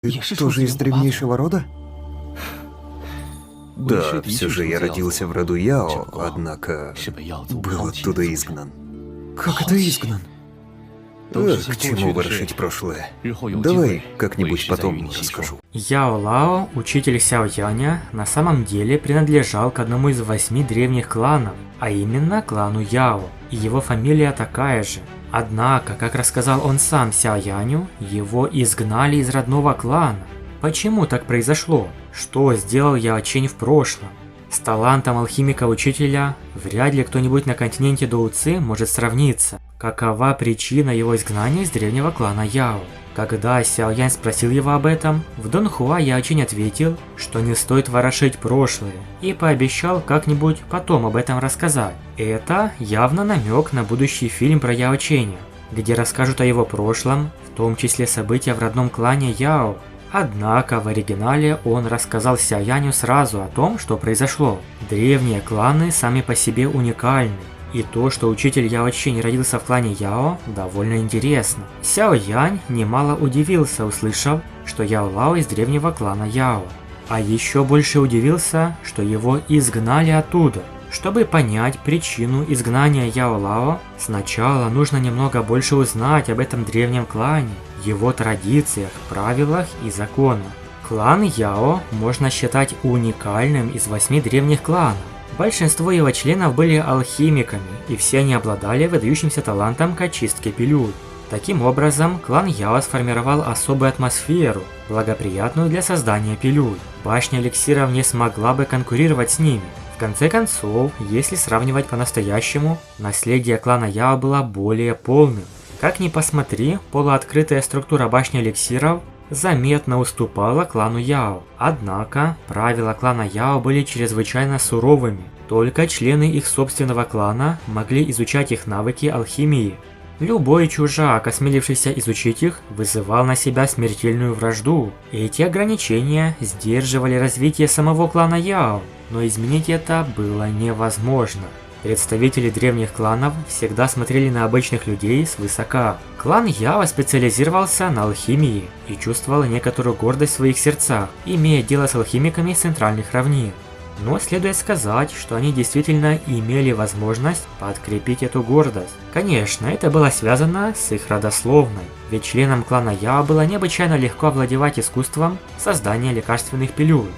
Ты тоже из древнейшего рода? Да, все же я родился в роду Яо, однако был оттуда изгнан. Как это изгнан? К чему ворошить прошлое? Давай как-нибудь потом расскажу. Яо Лао, учитель Сяо Яня, на самом деле принадлежал к одному из 8 древних кланов, а именно клану Яо, и его фамилия такая же. Однако, как рассказал он сам Сяо Яню, его изгнали из родного клана. Почему так произошло? Что сделал Яо Чень в прошлом? С талантом алхимика-учителя вряд ли кто-нибудь на континенте Доуци может сравниться. Какова причина его изгнания из древнего клана Яо? Когда Сяо Янь спросил его об этом, в Донхуа Яо Чень ответил, что не стоит ворошить прошлое, и пообещал как-нибудь потом об этом рассказать. Это явно намек на будущий фильм про Яо Ченя, где расскажут о его прошлом, в том числе события в родном клане Яо. Однако в оригинале он рассказал Сяо Яню сразу о том, что произошло. Древние кланы сами по себе уникальны. И то, что учитель Яо Чень родился в клане Яо, довольно интересно. Сяо Янь немало удивился, услышав, что Яо Лао из древнего клана Яо. А еще больше удивился, что его изгнали оттуда. Чтобы понять причину изгнания Яо Лао, сначала нужно немного больше узнать об этом древнем клане, его традициях, правилах и законах. Клан Яо можно считать уникальным из 8 древних кланов. Большинство его членов были алхимиками, и все они обладали выдающимся талантом к очистке пилюль. Таким образом, клан Яо сформировал особую атмосферу, благоприятную для создания пилюль. Башня эликсиров не смогла бы конкурировать с ними. В конце концов, если сравнивать по-настоящему, наследие клана Яо было более полным. Как ни посмотри, полуоткрытая структура башни эликсиров заметно уступала клану Яо. Однако, правила клана Яо были чрезвычайно суровыми. Только члены их собственного клана могли изучать их навыки алхимии. Любой чужак, осмелившийся изучить их, вызывал на себя смертельную вражду. Эти ограничения сдерживали развитие самого клана Яо, но изменить это было невозможно. Представители древних кланов всегда смотрели на обычных людей свысока. Клан Яо специализировался на алхимии и чувствовал некоторую гордость в своих сердцах, имея дело с алхимиками центральных равнин. Но следует сказать, что они действительно имели возможность подкрепить эту гордость. Конечно, это было связано с их родословной, ведь членам клана Яо было необычайно легко овладевать искусством создания лекарственных пилюль.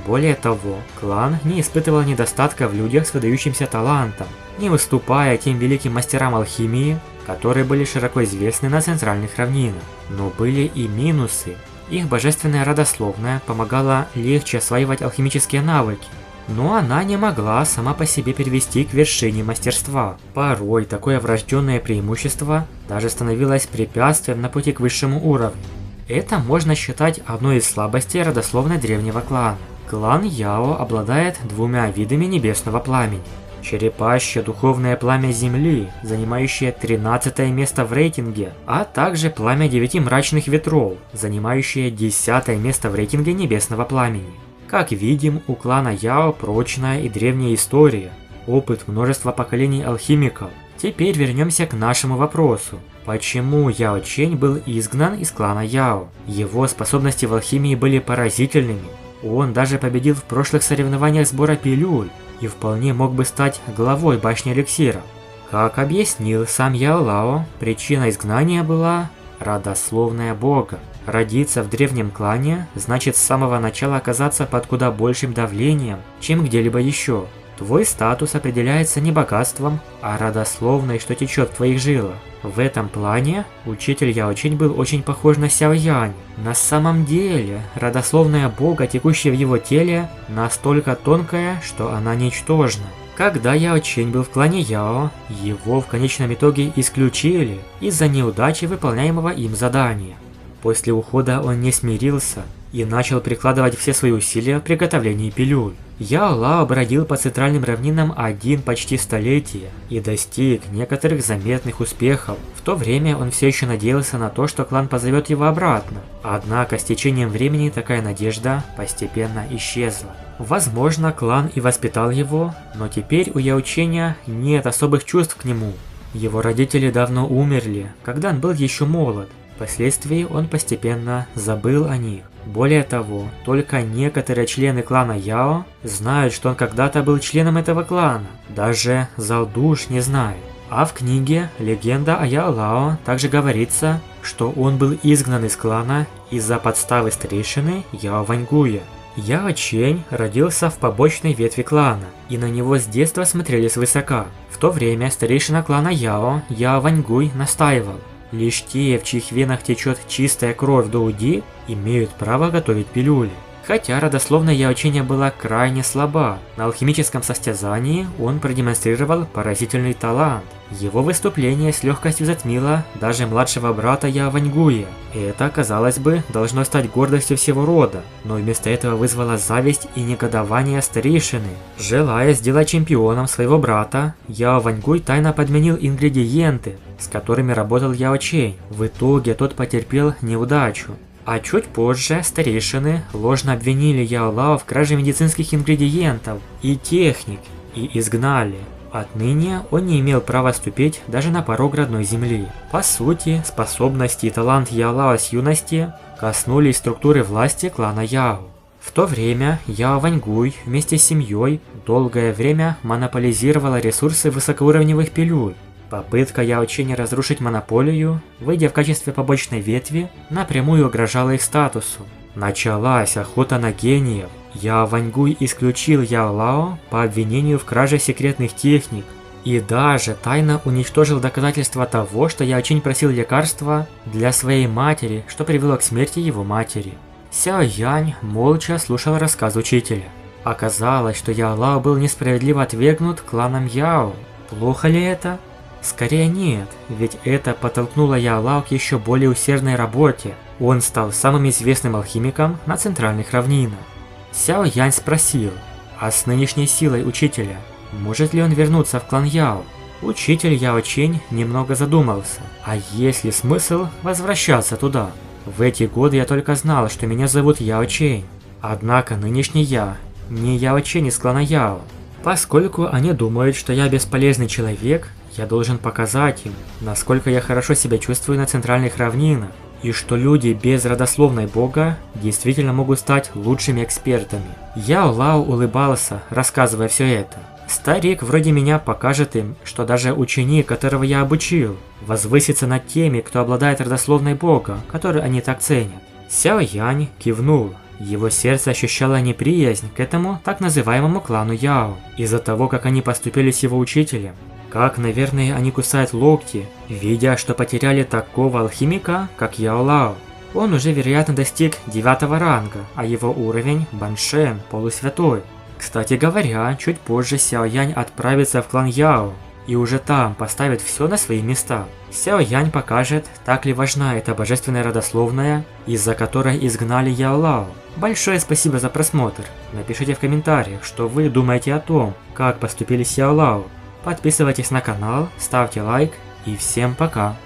Более того, клан не испытывал недостатка в людях с выдающимся талантом, не уступая тем великим мастерам алхимии, которые были широко известны на центральных равнинах. Но были и минусы. Их божественная родословная помогала легче осваивать алхимические навыки, но она не могла сама по себе перевести к вершине мастерства. Порой такое врожденное преимущество даже становилось препятствием на пути к высшему уровню. Это можно считать одной из слабостей родословной древнего клана. Клан Яо обладает 2 видами небесного пламени. Черепаще духовное пламя Земли, занимающее 13 место в рейтинге, а также пламя 9 мрачных ветров, занимающее 10 место в рейтинге небесного пламени. Как видим, у клана Яо прочная и древняя история, опыт множества поколений алхимиков. Теперь вернемся к нашему вопросу. Почему Яо Чень был изгнан из клана Яо? Его способности в алхимии были поразительными. Он даже победил в прошлых соревнованиях сбора пилюль и вполне мог бы стать главой башни эликсира. Как объяснил сам Яо Лао, причина изгнания была родословная бога. Родиться в древнем клане значит с самого начала оказаться под куда большим давлением, чем где-либо еще. Твой статус определяется не богатством, а родословной, что течет в твоих жилах. В этом плане учитель Яо Чень был очень похож на Сяо Янь. На самом деле, родословная бога, текущая в его теле, настолько тонкая, что она ничтожна. Когда Яо Чень был в клане Яо, его в конечном итоге исключили из-за неудачи выполняемого им задания. После ухода он не смирился и начал прикладывать все свои усилия в приготовлении пилюль. Яо Лао бродил по центральным равнинам почти столетие и достиг некоторых заметных успехов. В то время он все еще надеялся на то, что клан позовет его обратно. Однако с течением времени такая надежда постепенно исчезла. Возможно, клан и воспитал его, но теперь у Яо Ченя нет особых чувств к нему. Его родители давно умерли, когда он был еще молод. Впоследствии он постепенно забыл о них. Более того, только некоторые члены клана Яо знают, что он когда-то был членом этого клана. Даже Залдуш не знает. А в книге «Легенда о Яо Лао» также говорится, что он был изгнан из клана из-за подставы старейшины Яо Ваньгуя. Яо Чень родился в побочной ветви клана, и на него с детства смотрели свысока. В то время старейшина клана Яо Ваньгуй настаивал: лишь те, в чьих венах течет чистая кровь Доуди, имеют право готовить пилюли. Хотя родословная Яо Ченя была крайне слаба, на алхимическом состязании он продемонстрировал поразительный талант. Его выступление с легкостью затмило даже младшего брата Яо Ваньгуя. И это, казалось бы, должно стать гордостью всего рода, но вместо этого вызвало зависть и негодование старейшины. Желая сделать чемпионом своего брата, Яо Ваньгуй тайно подменил ингредиенты, с которыми работал Яо Чень. В итоге тот потерпел неудачу. А чуть позже старейшины ложно обвинили Яо Лао в краже медицинских ингредиентов и техник и изгнали. Отныне он не имел права ступить даже на порог родной земли. По сути, способности и талант Яо Лао с юности коснулись структуры власти клана Яо. В то время Яо Ваньгуй вместе с семьей долгое время монополизировала ресурсы высокоуровневых пилюль. Попытка Яо Ченя разрушить монополию, выйдя в качестве побочной ветви, напрямую угрожала их статусу. Началась охота на гениев. Яо Ваньгуй исключил Яо Лао по обвинению в краже секретных техник и даже тайно уничтожил доказательства того, что Яо Чень просил лекарства для своей матери, что привело к смерти его матери. Сяо Янь молча слушал рассказ учителя. Оказалось, что Яо Лао был несправедливо отвергнут кланом Яо. Плохо ли это? Скорее нет, ведь это подтолкнуло Яо Лао к еще более усердной работе. Он стал самым известным алхимиком на центральных равнинах. Сяо Янь спросил, а с нынешней силой учителя, может ли он вернуться в клан Яо? Учитель Яо Чень немного задумался, а есть ли смысл возвращаться туда? В эти годы я только знал, что меня зовут Яо Чень. Однако нынешний я не Яо Чень из клана Яо. Поскольку они думают, что я бесполезный человек, я должен показать им, насколько я хорошо себя чувствую на центральных равнинах, и что люди без родословной бога действительно могут стать лучшими экспертами. Яо Лао улыбался, рассказывая все это. Старик вроде меня покажет им, что даже ученик, которого я обучил, возвысится над теми, кто обладает родословной бога, которую они так ценят. Сяо Янь кивнул. Его сердце ощущало неприязнь к этому так называемому клану Яо, из-за того, как они поступили с его учителем. Как, наверное, они кусают локти, видя, что потеряли такого алхимика, как Яо Лао. Он уже, вероятно, достиг 9-го ранга, а его уровень – Баншен, полусвятой. Кстати говоря, чуть позже Сяо Янь отправится в клан Яо, и уже там поставит все на свои места. Сяо Янь покажет, так ли важна эта божественная родословная, из-за которой изгнали Яо Лао. Большое спасибо за просмотр. Напишите в комментариях, что вы думаете о том, как поступили с Яо Лао. Подписывайтесь на канал, ставьте лайк и всем пока.